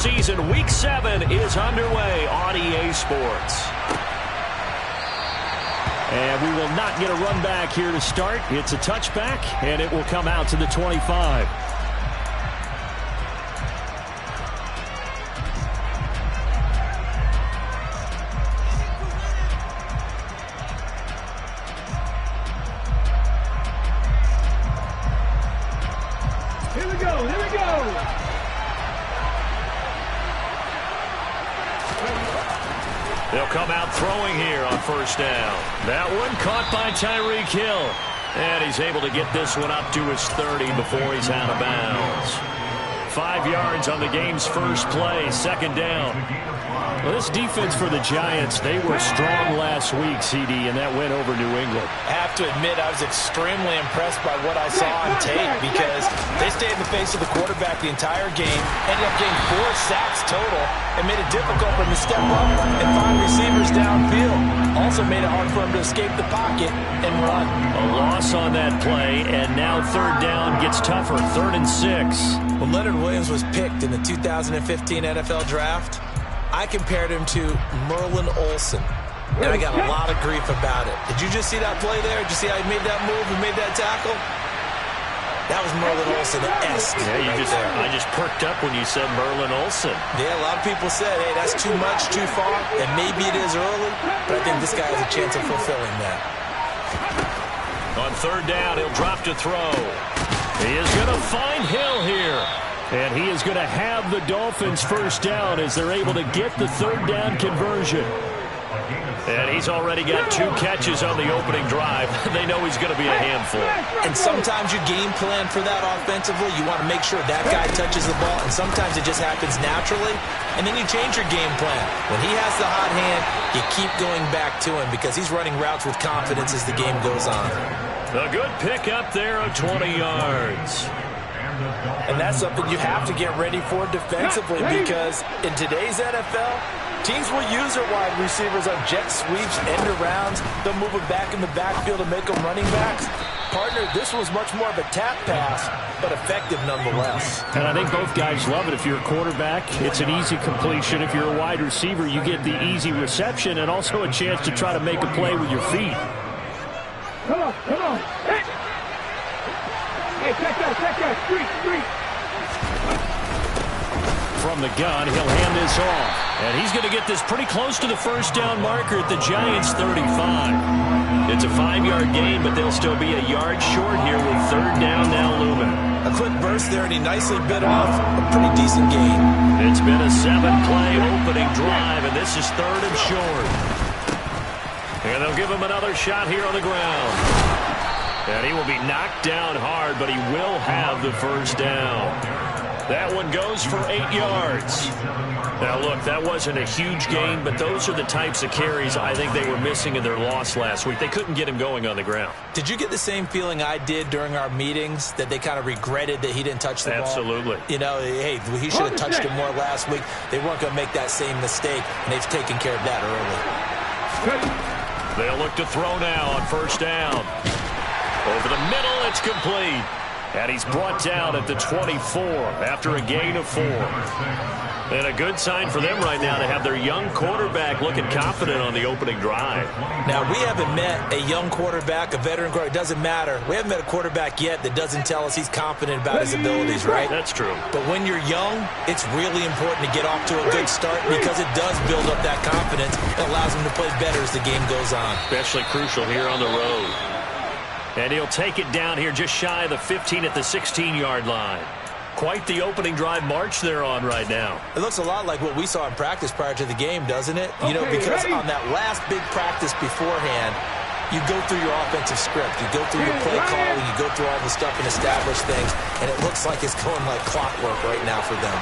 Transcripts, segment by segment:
Season Week 7 is underway on EA Sports. And we will not get a run back here to start. It's a touchback, and it will come out to the 25. Here we go, here we go. They'll come out throwing here on first down. That one caught by Tyreek Hill. And he's able to get this one up to his 30 before he's out of bounds. 5 yards on the game's first play, second down. Well, this defense for the Giants, they were strong last week, CD, and that went over New England. I have to admit, I was extremely impressed by what I saw on tape because they stayed in the face of the quarterback the entire game, ended up getting 4 sacks total, and made it difficult for him to step up and find receivers downfield. Also made it hard for him to escape the pocket and run. A loss on that play, and now third down gets tougher, 3rd and 6. When Leonard Williams was picked in the 2015 NFL Draft, I compared him to Merlin Olsen, and I got a lot of grief about it. Did you just see that play there? Did you see how he made that move and made that tackle? That was Merlin Olsen-esque. Yeah, I just perked up when you said Merlin Olsen. Yeah, a lot of people said, hey, that's too much, too far, and maybe it is early, but I think this guy has a chance of fulfilling that. On third down, he'll drop to throw. He is going to find Hill here. And he is going to have the Dolphins first down as they're able to get the third down conversion. And he's already got 2 catches on the opening drive. They know he's going to be a handful. And sometimes you game plan for that offensively. You want to make sure that guy touches the ball, and sometimes it just happens naturally. And then you change your game plan. When he has the hot hand, you keep going back to him because he's running routes with confidence as the game goes on. A good pick up there of 20 yards. And that's something you have to get ready for defensively because in today's NFL, teams will use their wide receivers on jet sweeps, end arounds. They'll move them back in the backfield to make them running backs. Partner, this was much more of a tap pass, but effective nonetheless. And I think both guys love it. If you're a quarterback, it's an easy completion. If you're a wide receiver, you get the easy reception and also a chance to try to make a play with your feet. Come on, come on. Hey! Hey, check that, street. From the gun, he'll hand this off. And he's going to get this pretty close to the first down marker at the Giants' 35. It's a 5-yard gain, but they'll still be a yard short here with third down now looming. A quick burst there, and he nicely bit off a pretty decent gain. It's been a 7-play opening drive, and this is 3rd and short. And they'll give him another shot here on the ground. And he will be knocked down hard, but he will have the first down. That one goes for 8 yards. Now, look, that wasn't a huge gain, but those are the types of carries I think they were missing in their loss last week. They couldn't get him going on the ground. Did you get the same feeling I did during our meetings, that they kind of regretted that he didn't touch the ball? Absolutely. You know, hey, he should have touched it more last week. They weren't going to make that same mistake, and they've taken care of that early. They'll look to throw now on first down. Over the middle, it's complete. And he's brought down at the 24 after a gain of 4. And a good sign for them right now to have their young quarterback looking confident on the opening drive. Now, we haven't met a young quarterback, a veteran quarterback. It doesn't matter. We haven't met a quarterback yet that doesn't tell us he's confident about his abilities, right? That's true. But when you're young, it's really important to get off to a good start because it does build up that confidence. It allows him to play better as the game goes on. Especially crucial here on the road. And he'll take it down here just shy of the 15 at the 16-yard line. Quite the opening drive march they're on right now. It looks a lot like what we saw in practice prior to the game, doesn't it? You know, because on that last big practice beforehand, you go through your offensive script. You go through your play calling. You go through all the stuff and establish things. And it looks like it's going like clockwork right now for them.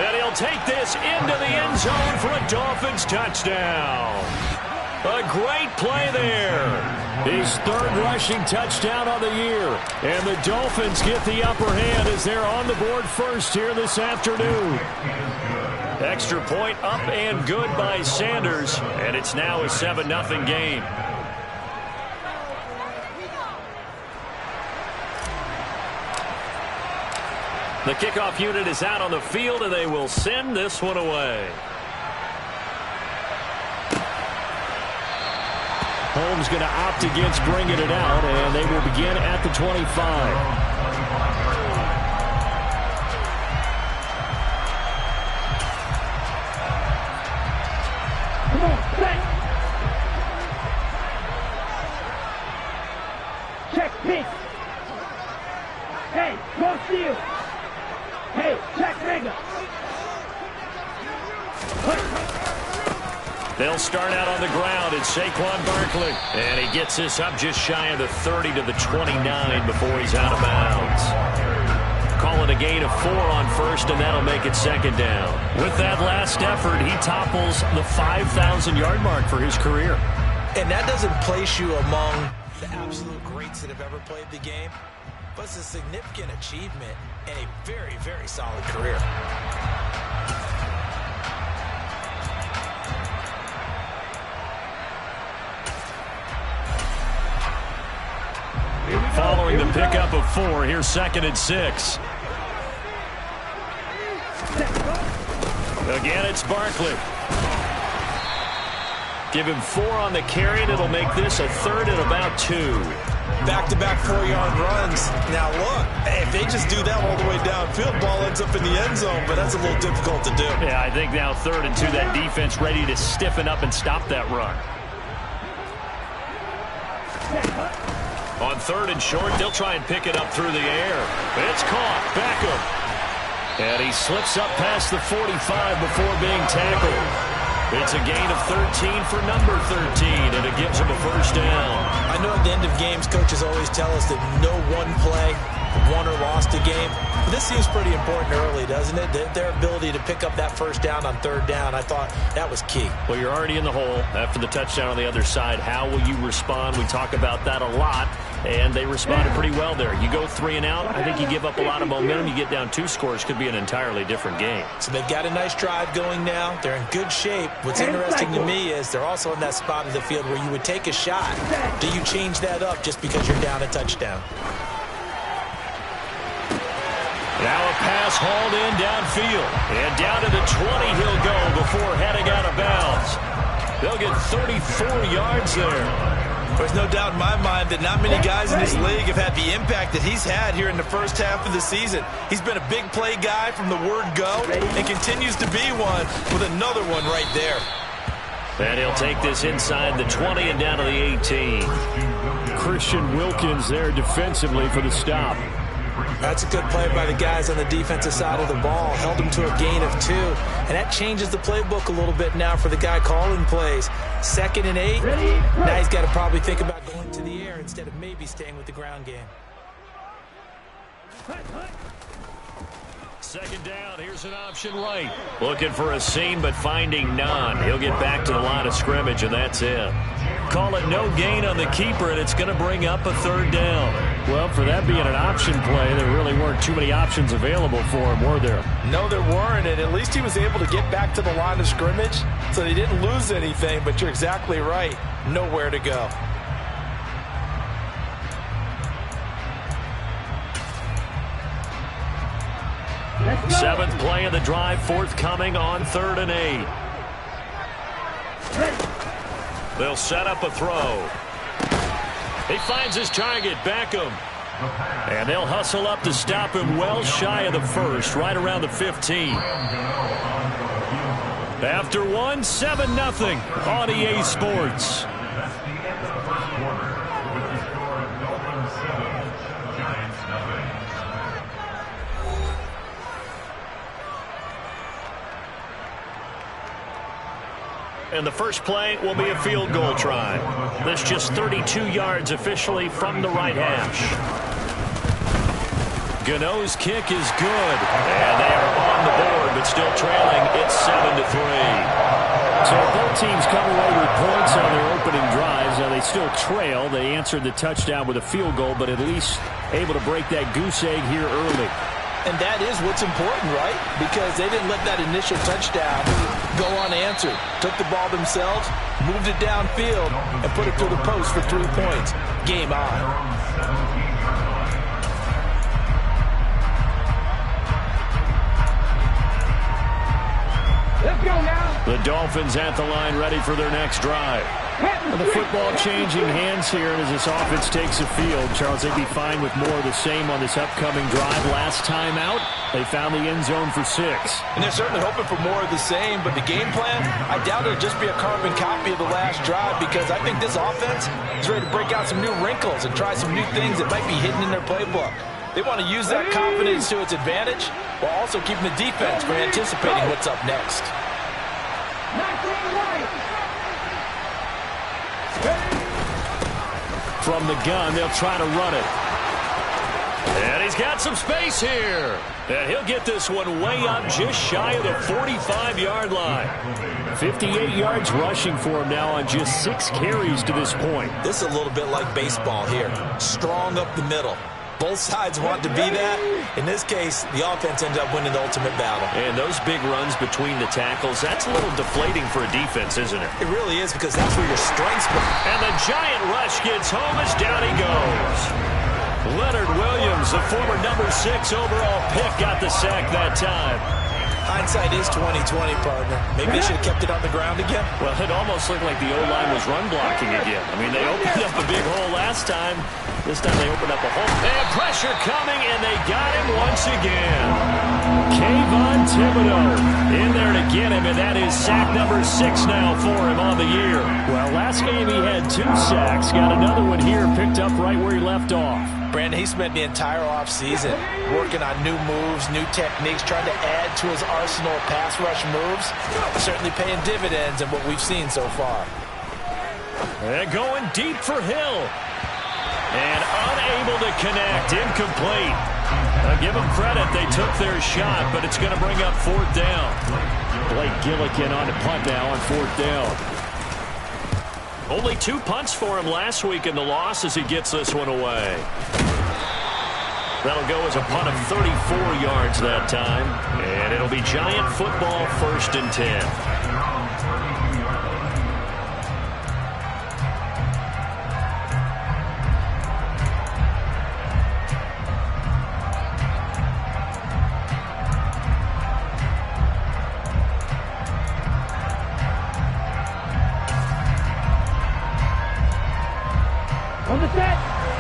And he'll take this into the end zone for a Dolphins touchdown. A great play there. His 3rd rushing touchdown on the year. And the Dolphins get the upper hand as they're on the board first here this afternoon. Extra point up and good by Sanders. And it's now a 7-0 game. The kickoff unit is out on the field, and they will send this one away. Holmes going to opt against bringing it out, and they will begin at the 25. Check pitch. Hey, go steal. Hey, check nigga. They'll start out on the ground. It's Saquon Barkley. And he gets this up just shy of the 30 to the 29 before he's out of bounds. Calling a gain of 4 on first, and that'll make it second down. With that last effort, he topples the 5,000-yard mark for his career. And that doesn't place you among the absolute greats that have ever played the game, but it's a significant achievement and a very, very solid career. Following the pickup of 4, here's 2nd and 6. Again, it's Barkley. Give him 4 on the carry, and it'll make this a 3rd and about 2. Back-to-back 4-yard runs. Now, look, if they just do that all the way downfield, ball ends up in the end zone, but that's a little difficult to do. Yeah, I think now 3rd and 2, that defense ready to stiffen up and stop that run. On 3rd and short, they'll try and pick it up through the air. It's caught. Beckham. And he slips up past the 45 before being tackled. It's a gain of 13 for number 13, and it gives him a first down. I know at the end of games, coaches always tell us that no one play won or lost a game. But this seems pretty important early, doesn't it? Their ability to pick up that first down on 3rd down, I thought that was key. Well, you're already in the hole after the touchdown on the other side. How will you respond? We talk about that a lot, and they responded pretty well there. You go 3 and out, I think you give up a lot of momentum. You get down 2 scores, could be an entirely different game. So they've got a nice drive going now. They're in good shape. What's interesting to me is they're also in that spot of the field where you would take a shot. Do you change that up just because you're down a touchdown? Now a pass hauled in downfield. And down to the 20 he'll go before heading out of bounds. They'll get 34 yards there. There's no doubt in my mind that not many guys in this league have had the impact that he's had here in the first half of the season. He's been a big play guy from the word go and continues to be one with another one right there. And he'll take this inside the 20 and down to the 18. Christian Wilkins there defensively for the stop. That's a good play by the guys on the defensive side of the ball. Held him to a gain of 2. And that changes the playbook a little bit now for the guy calling plays. 2nd and 8. Now he's got to probably think about going to the air instead of maybe staying with the ground game. 2nd down, here's an option right. Looking for a seam, but finding none. He'll get back to the line of scrimmage, and that's it. Call it no gain on the keeper, and it's going to bring up a 3rd down. Well, for that being an option play, there really weren't too many options available for him, were there? No, there weren't, and at least he was able to get back to the line of scrimmage, so he didn't lose anything, but you're exactly right. Nowhere to go. Seventh play of the drive, forthcoming on 3rd and 8. They'll set up a throw. He finds his target, Beckham. And they'll hustle up to stop him well shy of the 1st, right around the 15. After 1, 7-0 on EA Sports. And the first play will be a field goal try. That's just 32 yards officially from the right hash. Gano's kick is good. And they are on the board, but still trailing. It's 7-3. So both teams come away with points on their opening drives. Now they still trail. They answered the touchdown with a field goal, but at least able to break that goose egg here early. And that is what's important, right? Because they didn't let that initial touchdown go unanswered. Took the ball themselves, moved it downfield, and put it through the post for 3 points. Game on. The Dolphins at the line ready for their next drive. And the football changing hands here as this offense takes the field. Charles, they'd be fine with more of the same on this upcoming drive. Last time out, they found the end zone for 6. And they're certainly hoping for more of the same, but the game plan, I doubt it'll just be a carbon copy of the last drive, because I think this offense is ready to break out some new wrinkles and try some new things that might be hidden in their playbook. They want to use that confidence to its advantage while also keeping the defense from anticipating what's up next. From the gun, they'll try to run it. And he's got some space here. And he'll get this one way up just shy of the 45-yard line. 58 yards rushing for him now on just 6 carries to this point. This is a little bit like baseball here. Strong up the middle. Both sides want to be that. In this case, the offense ends up winning the ultimate battle. And those big runs between the tackles, that's a little deflating for a defense, isn't it? It really is, because that's where your strengths go. And the giant rush gets home as down he goes. Leonard Williams, the former number 6 overall pick, got the sack that time. Hindsight is 20/20, partner. Maybe they should have kept it on the ground again. Well, it almost looked like the O-line was run blocking again. I mean, they opened up a big hole last time. This time they opened up a hole. They have pressure coming, and they got him once again. Kayvon Thibodeau in there to get him, and that is sack number 6 now for him on the year. Well, last game he had 2 sacks. Got another one here, picked up right where he left off. Brandon, he spent the entire offseason working on new moves, new techniques, trying to add to his arsenal of pass rush moves. Certainly paying dividends in what we've seen so far. And going deep for Hill. And unable to connect. Incomplete. I'll give them credit. They took their shot, but it's going to bring up 4th down. Blake Gillikin on the punt now on 4th down. Only 2 punts for him last week in the loss as he gets this one away. That'll go as a punt of 34 yards that time. And it'll be Giant football, 1st and 10.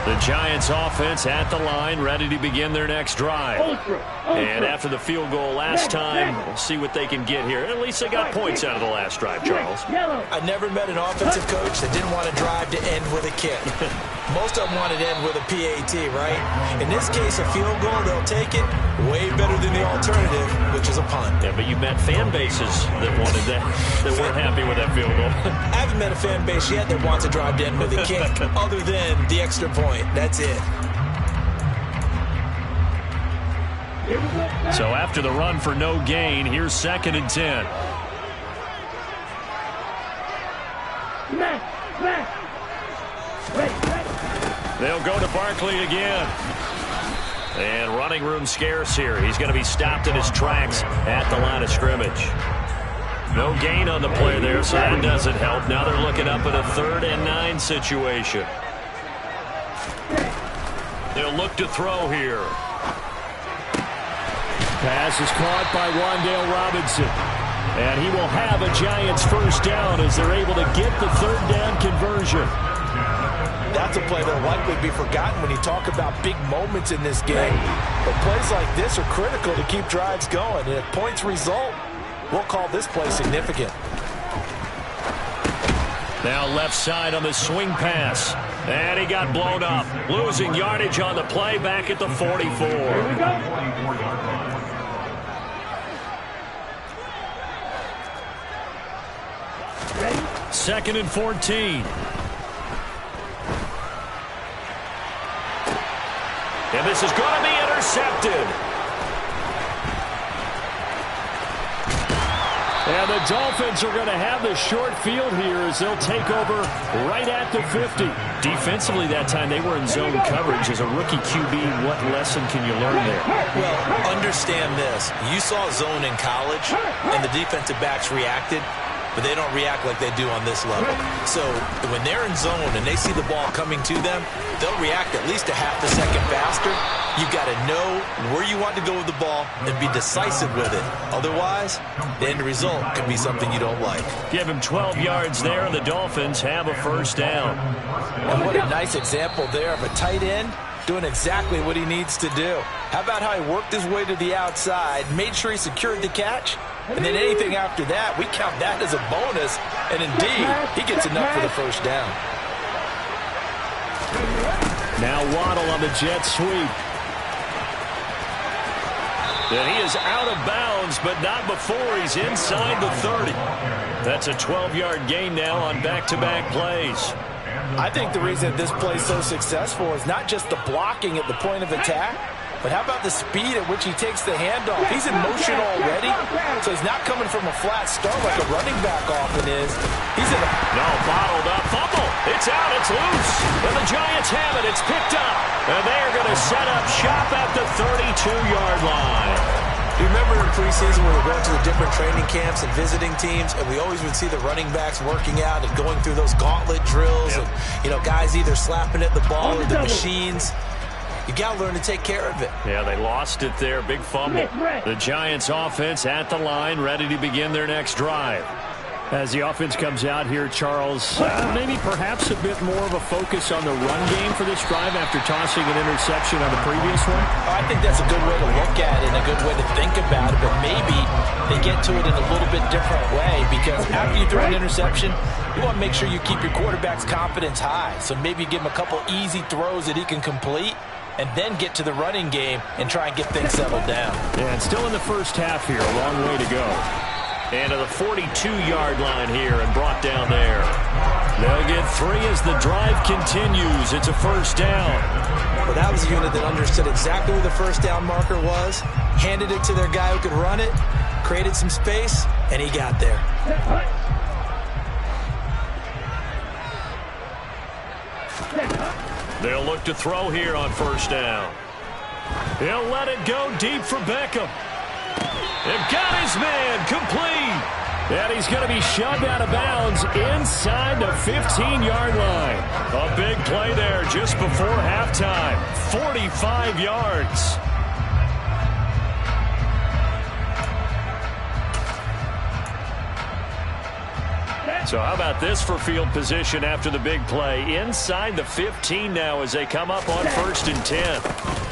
The Giants offense at the line, ready to begin their next drive. And after the field goal last time, we'll see what they can get here. At least they got points out of the last drive, Charles. I never met an offensive coach that didn't want to drive to end with a kick. Most of them wanted to end with a PAT, right? In this case, a field goal, they'll take it way better than the alternative, which is a punt. Yeah, but you met fan bases that wanted that, that weren't happy with that field goal. I haven't met a fan base yet that wants to drive to end with a kick other than the extra point. That's it. So after the run for no gain, here's 2nd and 10. They'll go to Barkley again. And running room scarce here. He's going to be stopped in his tracks at the line of scrimmage. No gain on the play there, so that doesn't help. Now they're looking up at a 3rd and 9 situation. They'll look to throw here. Pass is caught by Wan'Dale Robinson. And he will have a Giants 1st down as they're able to get the 3rd down conversion. That's a play that will likely be forgotten when you talk about big moments in this game. But plays like this are critical to keep drives going. And if points result, we'll call this play significant. Now left side on the swing pass. And he got blown up. Losing yardage on the play back at the 44. Here we go. 2nd and 14. And this is going to be intercepted. And the Dolphins are going to have the short field here as they'll take over right at the 50. Defensively that time, they were in zone coverage. As a rookie QB, what lesson can you learn there? Well, understand this. You saw zone in college, and the defensive backs reacted. but they don't react like they do on this level. So when they're in zone and they see the ball coming to them, they'll react at least a half a second faster. You've got to know where you want to go with the ball and be decisive with it. Otherwise, the end result could be something you don't like. Give him 12 yards there, and the Dolphins have a first down. And what a nice example there of a tight end doing exactly what he needs to do. How about how he worked his way to the outside, made sure he secured the catch, and then anything after that, we count that as a bonus. And indeed, he gets enough for the first down. Now Waddle on the jet sweep. And he is out of bounds, but not before he's inside the 30. That's a 12-yard gain now on back-to-back plays. I think the reason this play is so successful is not just the blocking at the point of attack, but how about the speed at which he takes the handoff? He's in motion already, so he's not coming from a flat start like a running back often is. He's in a... No, bottled up. Fumble. It's out. It's loose. And the Giants have it. It's picked up. And they're going to set up shop at the 32-yard line. You remember in preseason when we were going to the different training camps and visiting teams, and we always would see the running backs working out and going through those gauntlet drills, and, you know, guys either slapping at the ball or the machines. You got to learn to take care of it. Yeah, they lost it there. Big fumble. The Giants offense at the line, ready to begin their next drive. As the offense comes out here, Charles, maybe perhaps a bit more of a focus on the run game for this drive after tossing an interception on the previous one? I think that's a good way to look at it and a good way to think about it, but maybe they get to it in a little bit different way, because after you throw an interception, you want to make sure you keep your quarterback's confidence high. So maybe give him a couple easy throws that he can complete, and then get to the running game and try and get things settled down. Yeah, and still in the first half here, a long way to go. And to the 42-yard line here and brought down there. They'll get 3 as the drive continues. It's a first down. Well, that was a unit that understood exactly where the first down marker was, handed it to their guy who could run it, created some space, and he got there. They'll look to throw here on first down. He'll let it go deep for Beckham. They've got his man complete. And he's going to be shoved out of bounds inside the 15-yard line. A big play there just before halftime. 45 yards. So how about this for field position after the big play? Inside the 15 now as they come up on 1st and 10.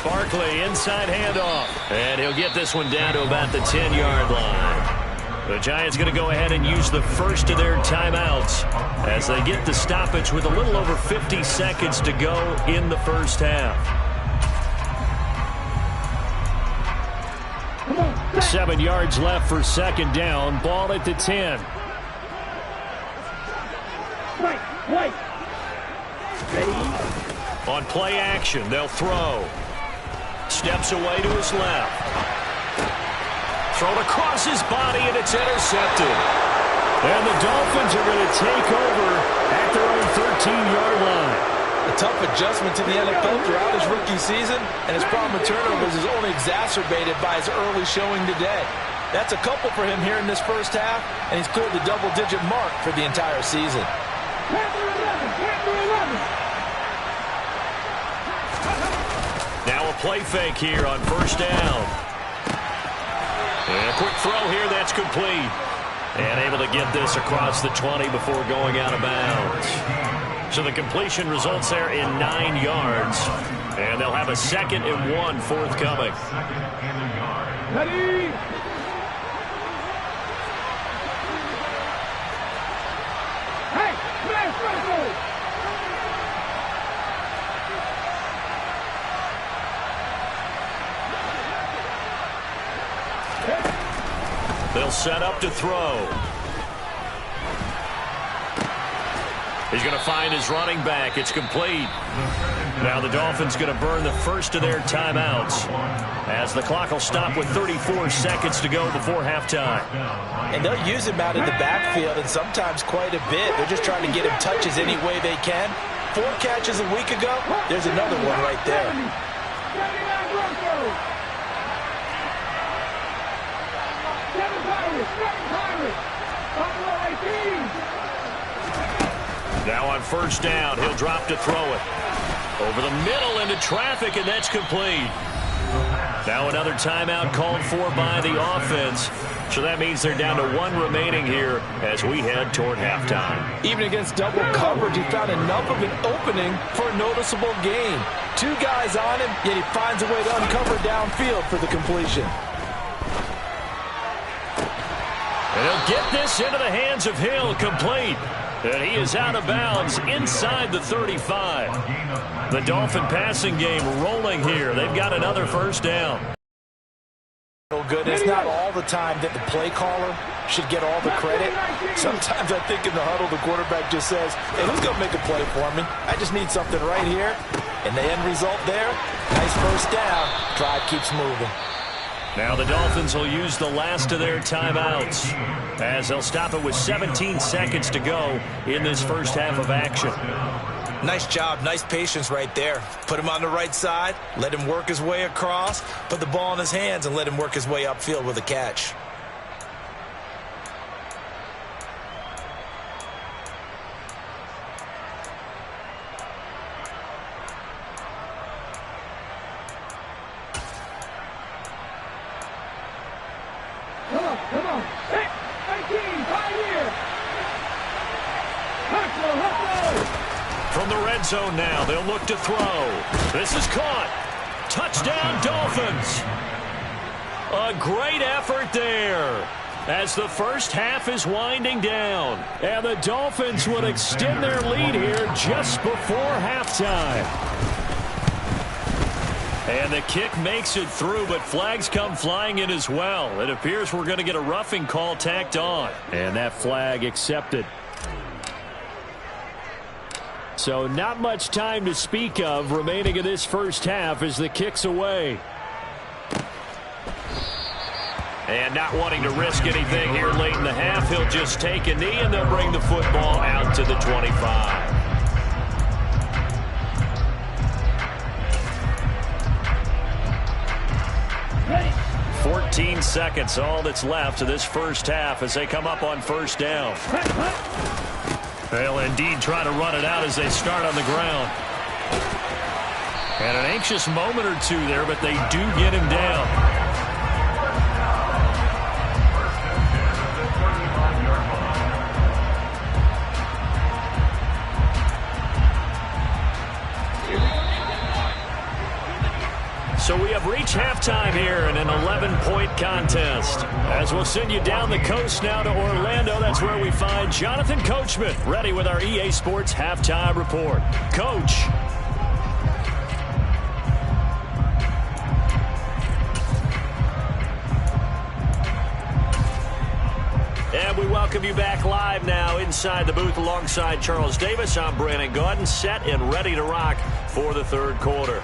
Barkley inside handoff. And he'll get this one down to about the 10-yard line. The Giants going to go ahead and use the first of their timeouts as they get the stoppage with a little over 50 seconds to go in the first half. 7 yards left for second down. Ball at the 10. On play action, they'll throw. Steps away to his left. Thrown across his body, and it's intercepted. And the Dolphins are going to take over at their own 13-yard line. A tough adjustment to the NFL throughout his rookie season, and his problem with turnovers is only exacerbated by his early showing today. That's a couple for him here in this first half, and he's cleared the double-digit mark for the entire season. Now a play fake here on first down. And a quick throw here, that's complete. And able to get this across the 20 before going out of bounds. So the completion results there in 9 yards. And they'll have a 2nd and 1 forthcoming. Ready? Hey, smash, They'll set up to throw. He's going to find his running back. It's complete. Now the Dolphins going to burn the first of their timeouts as the clock will stop with 34 seconds to go before halftime. And they'll use him out in the backfield, and sometimes quite a bit. They're just trying to get him touches any way they can. 4 catches a week ago. There's another one right there. Seven Pirates. Buffalo 18. first down. He'll drop to throw it. Over the middle into traffic, and that's complete. Now another timeout called for by the offense. So that means they're down to 1 remaining here as we head toward halftime. Even against double coverage, he found enough of an opening for a noticeable gain. 2 guys on him, yet he finds a way to uncover downfield for the completion. And he'll get this into the hands of Hill, complete. And he is out of bounds inside the 35. The Dolphin passing game rolling here. They've got another first down. Good. It's not all the time that the play caller should get all the credit. Sometimes I think in the huddle the quarterback just says, hey, who's going to make a play for me? I just need something right here. And the end result there, nice first down. Drive keeps moving. Now the Dolphins will use the last of their timeouts as they'll stop it with 17 seconds to go in this first half of action. Nice job, nice patience right there. Put him on the right side, let him work his way across, put the ball in his hands, and let him work his way upfield with a catch. Come on. 18, 5 years. From the red zone now, they'll look to throw. This is caught. Touchdown, Dolphins. A great effort there as the first half is winding down. And the Dolphins would extend their lead here just before halftime. And the kick makes it through, but flags come flying in as well. It appears we're going to get a roughing call tacked on. And that flag accepted. So not much time to speak of remaining in this first half as the kick's away. And not wanting to risk anything here late in the half, he'll just take a knee and they'll bring the football out to the 25. 14 seconds, all that's left of this first half as they come up on first down. They'll indeed try to run it out as they start on the ground. And an anxious moment or two there, but they do get him down. So we have reached halftime here in an 11-point contest. As we'll send you down the coast now to Orlando, that's where we find Jonathan Coachman, ready with our EA Sports Halftime Report. Coach. And we welcome you back live now inside the booth alongside Charles Davis. I'm Brandon Gaudin, set and ready to rock for the third quarter.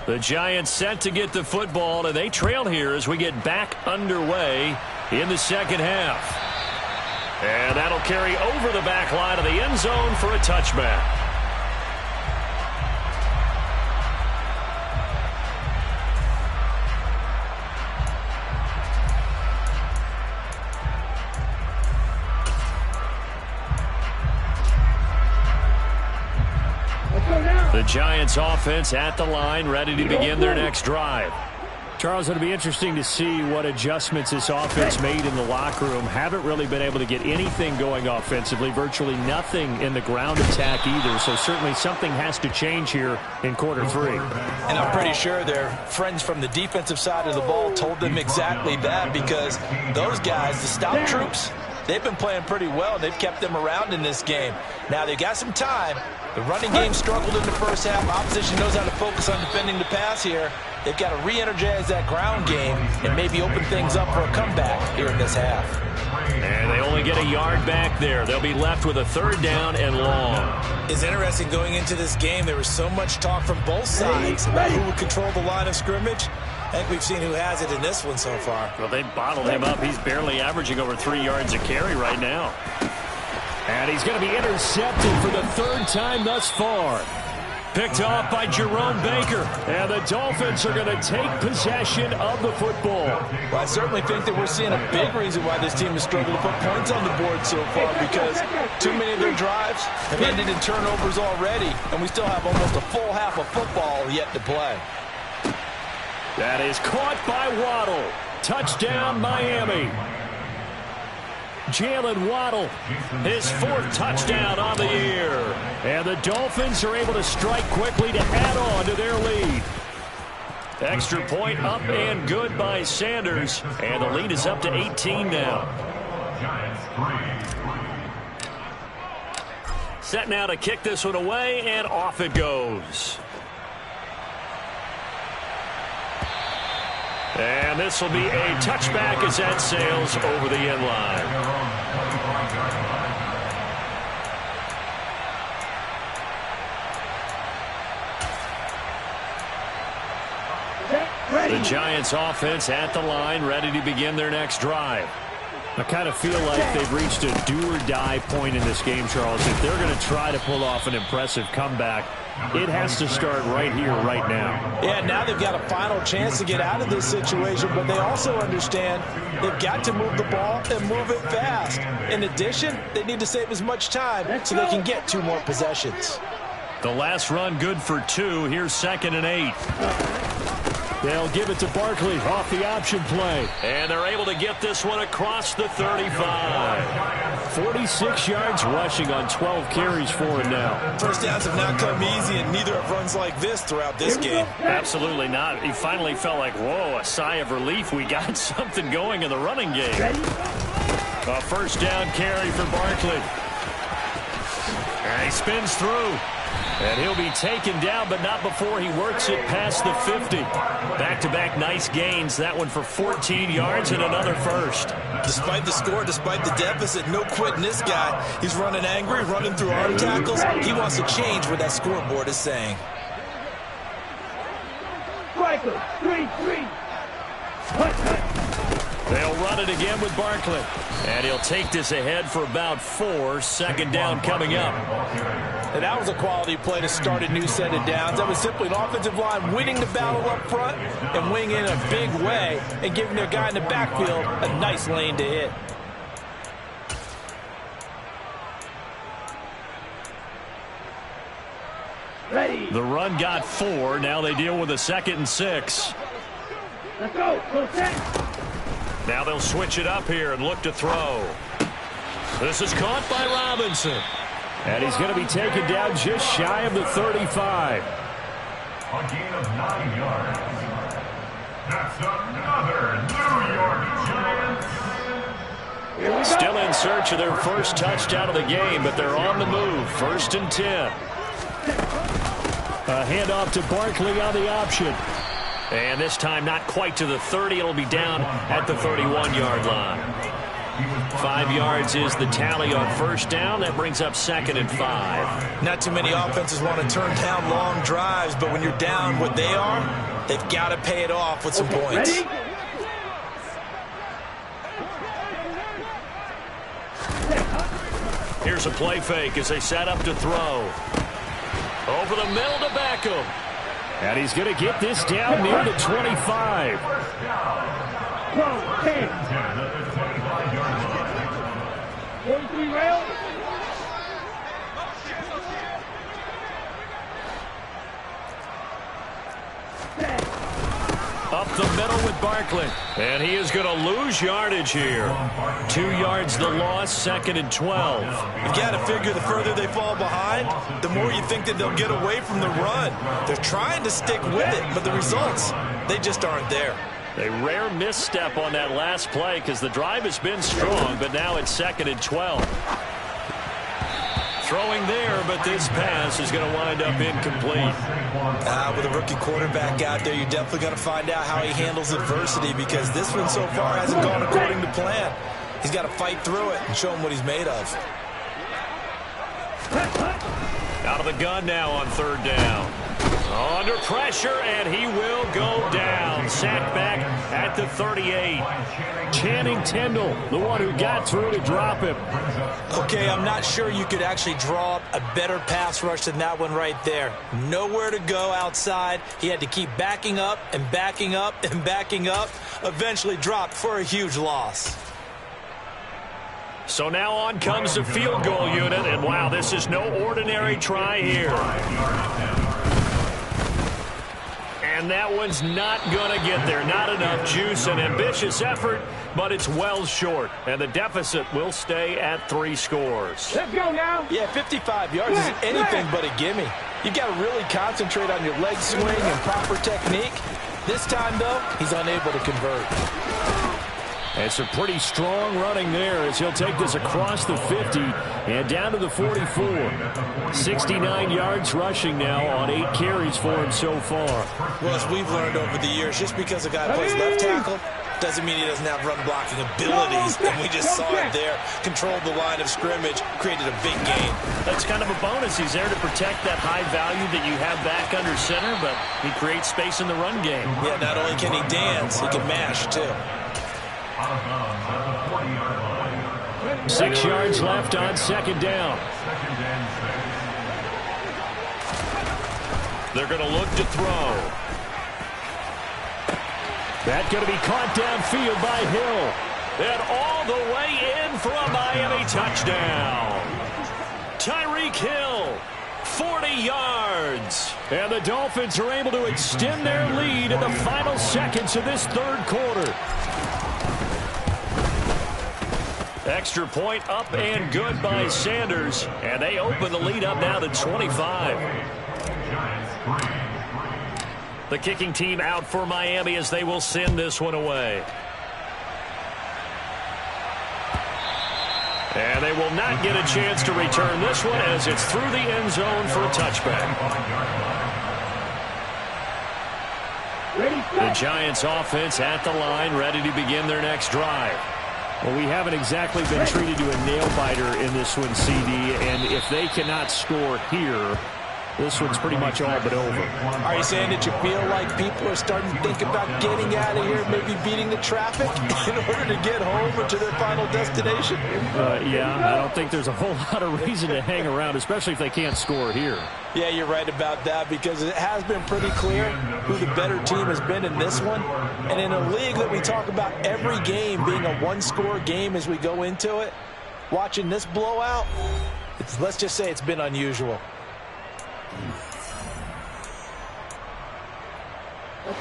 The Giants set to get the football, and they trail here as we get back underway in the second half. And that'll carry over the back line of the end zone for a touchback. The Giants offense at the line, ready to begin their next drive. Charles, it'll be interesting to see what adjustments this offense made in the locker room. Haven't really been able to get anything going offensively, virtually nothing in the ground attack either. So certainly something has to change here in quarter three. And I'm pretty sure their friends from the defensive side of the ball told them exactly that, because those guys, the stout troops, they've been playing pretty well. They've kept them around in this game. Now they've got some time. The running game struggled in the first half. Opposition knows how to focus on defending the pass here. They've got to re-energize that ground game and maybe open things up for a comeback here in this half. And they only get a yard back there. They'll be left with a third down and long. It's interesting going into this game. There was so much talk from both sides about who would control the line of scrimmage. I think we've seen who has it in this one so far. Well, they bottled him up. He's barely averaging over 3 yards a carry right now. And he's going to be intercepted for the third time thus far. Picked off by Jerome Baker. And the Dolphins are going to take possession of the football. Well, I certainly think that we're seeing a big reason why this team has struggled to put points on the board so far, because too many of their drives have ended in turnovers already, and we still have almost a full half of football yet to play. That is caught by Waddle. Touchdown, Miami. Jalen Waddle, his 4th touchdown on the year. And the Dolphins are able to strike quickly to add on to their lead. Extra point up and good by Sanders. And the lead is up to 18 now. Set now to kick this one away, and off it goes. And this will be a touchback as that sails over the end line. The Giants offense at the line, ready to begin their next drive. I kind of feel like they've reached a do-or-die point in this game, Charles. If they're going to try to pull off an impressive comeback, it has to start right here, right now. Yeah, now they've got a final chance to get out of this situation, but they also understand they've got to move the ball and move it fast. In addition, they need to save as much time so they can get 2 more possessions. The last run good for 2. Here's 2nd and 8. They'll give it to Barkley off the option play. And they're able to get this one across the 35. 46 yards rushing on 12 carries for him now. First downs have not come easy, and neither have runs like this throughout this game. Absolutely not. He finally felt like, whoa, a sigh of relief. We got something going in the running game. A first down carry for Barkley. And he spins through. And he'll be taken down, but not before he works it past the 50. Back-to-back nice gains. That one for 14 yards and another first. Despite the score, despite the deficit, no quitting this guy. He's running angry, running through arm tackles. He wants to change what that scoreboard is saying. Striker, 3-3. They'll run it again with Barkley. And he'll take this ahead for about 4. 2nd down coming up. And that was a quality play to start a new set of downs. That was simply an offensive line winning the battle up front and winning in a big way and giving their guy in the backfield a nice lane to hit. Ready. The run got 4. Now they deal with a 2nd and 6. Let's go. Go set. Now they'll switch it up here and look to throw. This is caught by Robinson. And he's going to be taken down just shy of the 35. A gain of 9 yards. That's another New York Giants. Still in search of their first touchdown of the game, but they're on the move. 1st and 10. A handoff to Barkley on the option. And this time not quite to the 30. It'll be down at the 31-yard line. 5 yards is the tally on first down. That brings up 2nd and 5. Not too many offenses want to turn down long drives, but when you're down what they are, they've got to pay it off with some points. Ready? Here's a play fake as they set up to throw. Over the middle to Beckham. And he's going to get this down near the 25. 10. 43 rail. Up the middle with Barkley. And he is going to lose yardage here. 2 yards the loss, 2nd and 12. You've got to figure the further they fall behind, the more you think that they'll get away from the run. They're trying to stick with it, but the results, they just aren't there. A rare misstep on that last play because the drive has been strong, but now it's 2nd and 12. Throwing there, but this pass is going to wind up incomplete. With a rookie quarterback out there, you're definitely going to find out how he handles adversity, because this one so far hasn't gone according to plan. He's got to fight through it and show him what he's made of. Out of the gun now on 3rd down. Under pressure, and he will go down. Sacked back at the 38. Channing Tindall, the one who got through to drop him. Okay, I'm not sure you could actually draw up a better pass rush than that one right there. Nowhere to go outside. He had to keep backing up and backing up and backing up. Eventually dropped for a huge loss. So now on comes the field goal unit, and wow, this is no ordinary try here. And that one's not going to get there. Not enough juice. An ambitious effort, but it's well short. And the deficit will stay at 3 scores. Let's go now. Yeah, 55 yards isn't anything but a gimme. You've got to really concentrate on your leg swing and proper technique. This time, though, he's unable to convert. It's a pretty strong running there as he'll take this across the 50 and down to the 44. 69 yards rushing now on 8 carries for him so far. Well, as we've learned over the years, just because a guy plays left tackle doesn't mean he doesn't have run blocking abilities. And we just saw it there. Controlled the line of scrimmage, created a big gain. That's kind of a bonus. He's there to protect that high value that you have back under center, but he creates space in the run game. Yeah, not only can he dance, he can mash too. 6 yards left on 2nd down. They're going to look to throw. That's going to be caught downfield by Hill. And all the way in for a Miami touchdown. Tyreek Hill, 40 yards. And the Dolphins are able to extend their lead in the final seconds of this 3rd quarter. Extra point up and good by Sanders. And they open the lead up now to 25. The kicking team out for Miami as they will send this one away. And they will not get a chance to return this one as it's through the end zone for a touchback. The Giants offense at the line, ready to begin their next drive. Well, we haven't exactly been treated to a nail-biter in this one, CD, and if they cannot score here, this one's pretty much all but over. Are you saying that you feel like people are starting to think about getting out of here, maybe beating the traffic in order to get home or to their final destination? Yeah, I don't think there's a whole lot of reason to hang around, especially if they can't score here. Yeah, you're right about that because it has been pretty clear who the better team has been in this one. And in a league that we talk about every game being a one-score game as we go into it, watching this blowout, let's just say it's been unusual.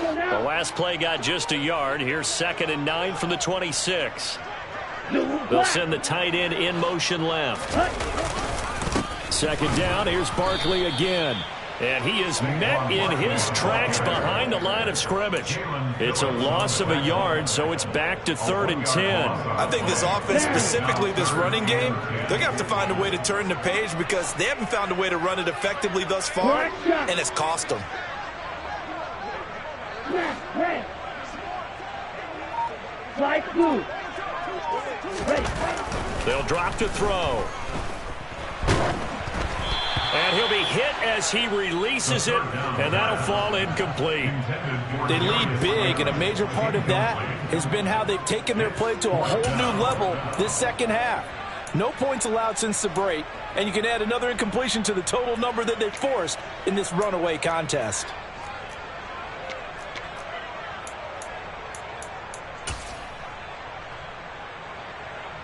The last play got just a yard. Here's 2nd and 9 from the 26. They'll send the tight end in motion left. 2nd down. Here's Barkley again. And he is met in his tracks behind the line of scrimmage. It's a loss of a yard, so it's back to 3rd and 10. I think this offense, specifically this running game, they're going to have to find a way to turn the page because they haven't found a way to run it effectively thus far, and it's cost them. They'll drop to throw. And he'll be hit as he releases it, and that'll fall incomplete. They lead big, and a major part of that has been how they've taken their play to a whole new level this second half. No points allowed since the break, and you can add another incompletion to the total number that they've forced in this runaway contest.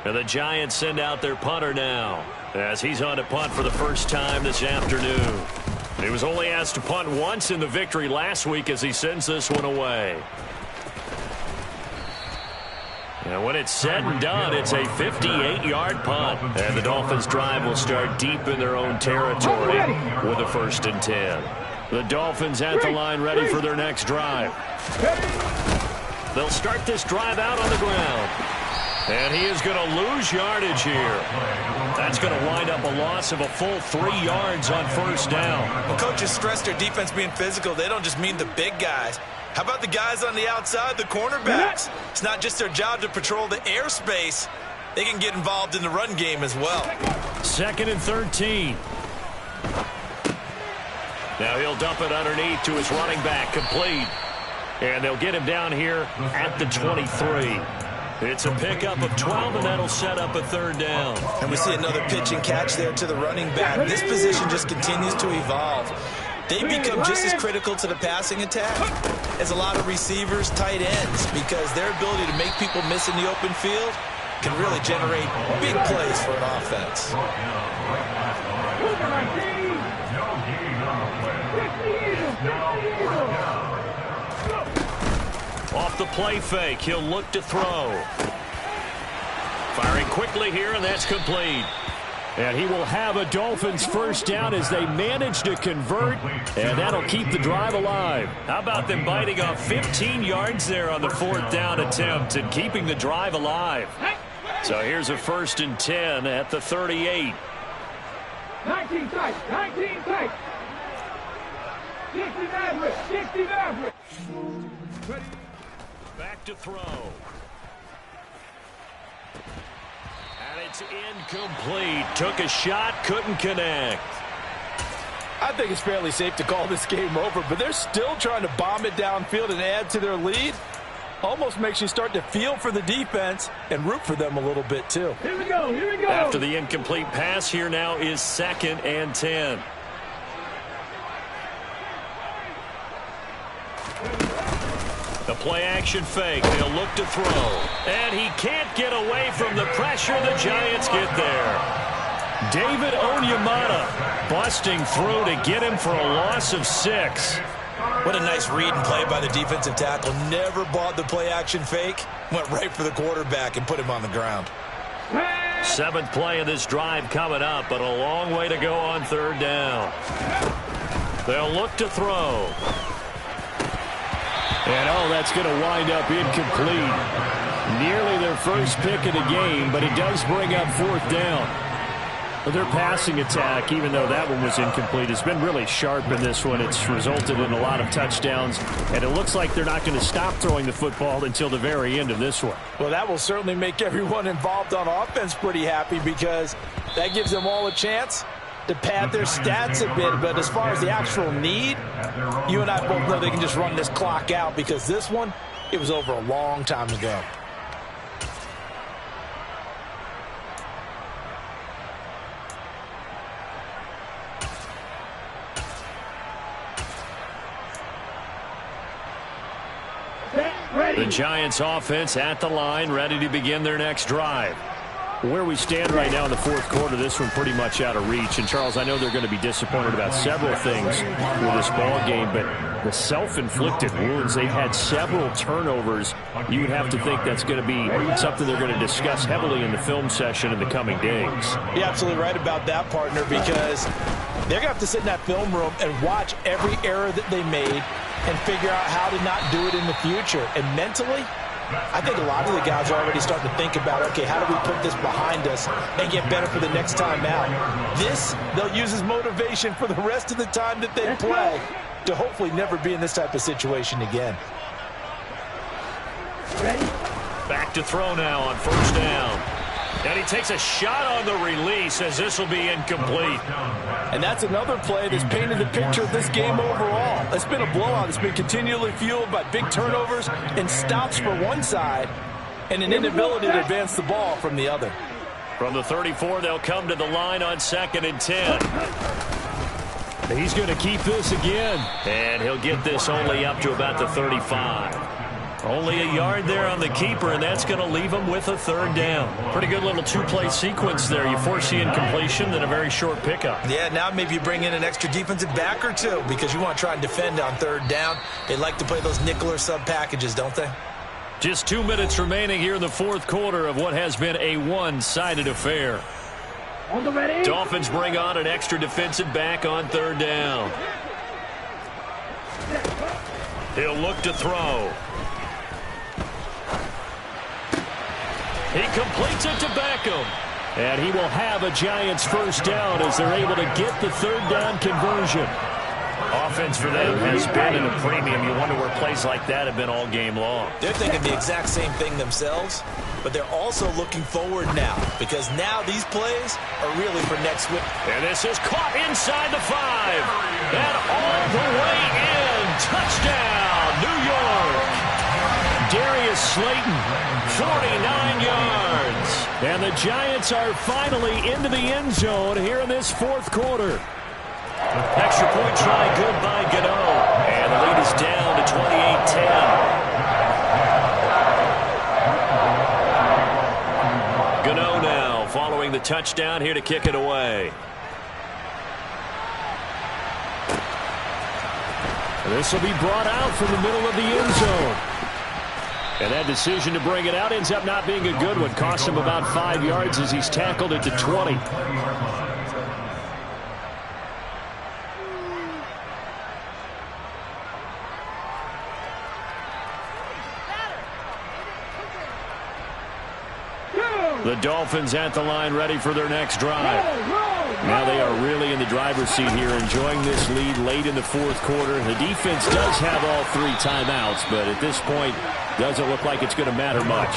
And the Giants send out their punter now as he's on to punt for the first time this afternoon. He was only asked to punt once in the victory last week as he sends this one away. And when it's said and done, it's a 58-yard punt. And the Dolphins' drive will start deep in their own territory with a 1st and 10. The Dolphins at the line ready for their next drive. They'll start this drive out on the ground. And he is going to lose yardage here. That's going to wind up a loss of a full 3 yards on 1st down. Well, coaches stress their defense being physical. They don't just mean the big guys. How about the guys on the outside, the cornerbacks? It's not just their job to patrol the airspace. They can get involved in the run game as well. 2nd and 13. Now he'll dump it underneath to his running back, complete. And they'll get him down here at the 23. It's a pickup of 12, and that'll set up a third down. And we see another pitch and catch there to the running back. This position just continues to evolve. They become just as critical to the passing attack as a lot of receivers, tight ends, because their ability to make people miss in the open field can really generate big plays for an offense. Off the play fake, he'll look to throw. Firing quickly here, and that's complete. And he will have a Dolphins first down as they manage to convert, and that'll keep the drive alive. How about them biting off 15 yards there on the fourth down attempt and keeping the drive alive? So here's a 1st and 10 at the 38. 19 tight, 19 tight. 60 average, 60 average. Back to throw. And it's incomplete. Took a shot, couldn't connect. I think it's fairly safe to call this game over, but they're still trying to bomb it downfield and add to their lead. Almost makes you start to feel for the defense and root for them a little bit, too. Here we go, here we go. After the incomplete pass, here now is 2nd and 10. The play-action fake. They'll look to throw. And he can't get away from the pressure. The Giants get there. David Onyemata busting through to get him for a loss of 6. What a nice read and play by the defensive tackle. Never bought the play-action fake. Went right for the quarterback and put him on the ground. 7th play of this drive coming up, but a long way to go on 3rd down. They'll look to throw. And, that's going to wind up incomplete. Nearly their first pick of the game, but it does bring up 4th down. Their passing attack, even though that one was incomplete, has been really sharp in this one. It's resulted in a lot of touchdowns, and it looks like they're not going to stop throwing the football until the very end of this one. Well, that will certainly make everyone involved on offense pretty happy because that gives them all a chance to pad their stats a bit. But as far as the actual need, you and I both know they can just run this clock out because this one, it was over a long time ago. The Giants offense at the line, ready to begin their next drive. Where we stand right now in the 4th quarter, this one pretty much out of reach. And, Charles, I know they're going to be disappointed about several things with this ball game, but the self-inflicted wounds, they've had several turnovers. You would have to think that's going to be something they're going to discuss heavily in the film session in the coming days. You're absolutely right about that, partner, because they're going to have to sit in that film room and watch every error that they made and figure out how to not do it in the future. And mentally, I think a lot of the guys are already starting to think about, okay, how do we put this behind us and get better for the next time out? This, they'll use as motivation for the rest of the time that they play to hopefully never be in this type of situation again. Back to throw now on 1st down. And he takes a shot on the release as this will be incomplete. And that's another play that's painted the picture of this game overall. It's been a blowout. It's been continually fueled by big turnovers and stops for one side and an inability to advance the ball from the other. From the 34, they'll come to the line on 2nd and 10. He's going to keep this again. And he'll get this only up to about the 35. Only a yard there on the keeper, and that's going to leave him with a 3rd down. Pretty good little 2-play sequence there. You force the incompletion, then a very short pickup. Yeah, now maybe you bring in an extra defensive back or two because you want to try and defend on 3rd down. They like to play those nickel or sub packages, don't they? Just 2 minutes remaining here in the 4th quarter of what has been a one-sided affair. On the ready. Dolphins bring on an extra defensive back on 3rd down. He'll look to throw. He completes it to Beckham. And he will have a Giants first down as they're able to get the 3rd down conversion. Offense for them has been at a premium. You wonder where plays like that have been all game long. They're thinking the exact same thing themselves, but they're also looking forward now because now these plays are really for next week. And this is caught inside the 5. And all the way in. Touchdown, New York. Darius Slayton, 49 yards. And the Giants are finally into the end zone here in this fourth quarter. Extra point try good by Gano. And the lead is down to 28-10. Gano now following the touchdown here to kick it away. This will be brought out from the middle of the end zone. And that decision to bring it out ends up not being a good one. Costs him about 5 yards as he's tackled at the 20. The Dolphins at the line ready for their next drive. Now they are really in the driver's seat here, enjoying this lead late in the fourth quarter. The defense does have all 3 timeouts, but at this point, doesn't look like it's going to matter much.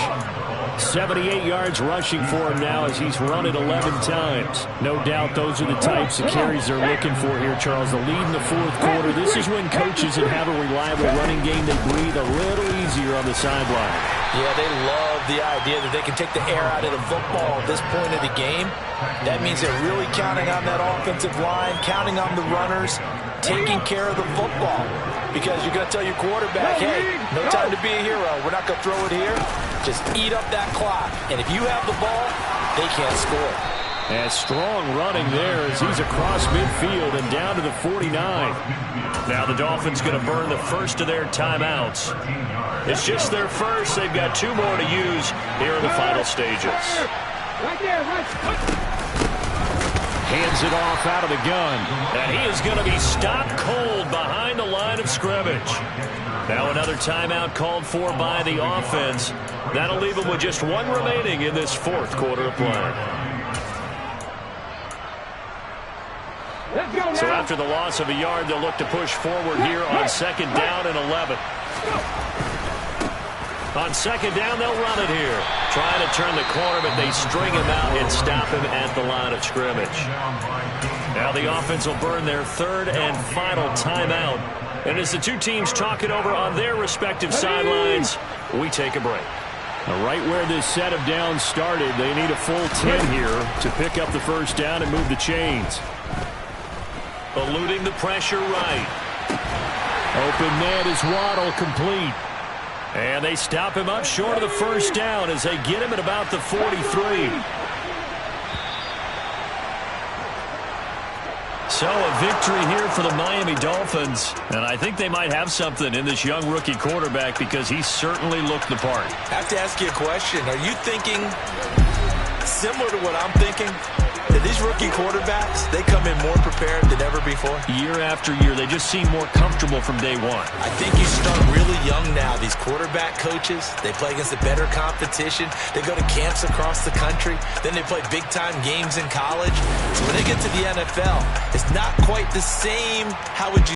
78 yards rushing for him now as he's run it 11 times. No doubt those are the types of carries they're looking for here, Charles. The lead in the fourth quarter. This is when coaches that have a reliable running game, they breathe a little easier on the sideline. Yeah, they love the idea that they can take the air out of the football at this point of the game. That means they're really counting on that offensive line, counting on the runners, taking care of the football. Because you're going to tell your quarterback, hey, no time to be a hero. We're not going to throw it here. Just eat up that clock. And if you have the ball, they can't score. And strong running there as he's across midfield and down to the 49. Now the Dolphins going to burn the first of their timeouts. It's just their first. They've got 2 more to use here in the final stages. Right there, right. Hands it off out of the gun. And he is going to be stopped cold behind the line of scrimmage. Now another timeout called for by the offense. That'll leave them with just 1 remaining in this fourth quarter of play. So after the loss of a yard, they'll look to push forward here on 2nd down and 11. On 2nd down, they'll run it here. Trying to turn the corner, but they string him out and stop him at the line of scrimmage. Now the offense will burn their 3rd and final timeout. And as the 2 teams talk it over on their respective sidelines, we take a break. Now right where this set of downs started, they need a full 10 here to pick up the first down and move the chains. Eluding the pressure right. Open man is Waddle, complete. And they stop him up short of the first down as they get him at about the 43. So a victory here for the Miami Dolphins. And I think they might have something in this young rookie quarterback because he certainly looked the part. I have to ask you a question. Are you thinking similar to what I'm thinking? That these rookie quarterbacks, they come in more prepared than ever before? Year after year, they just seem more comfortable from day one. I think you start really young now. These quarterback coaches, they play against a better competition. They go to camps across the country. Then they play big-time games in college. So when they get to the NFL, it's not quite the same. How would you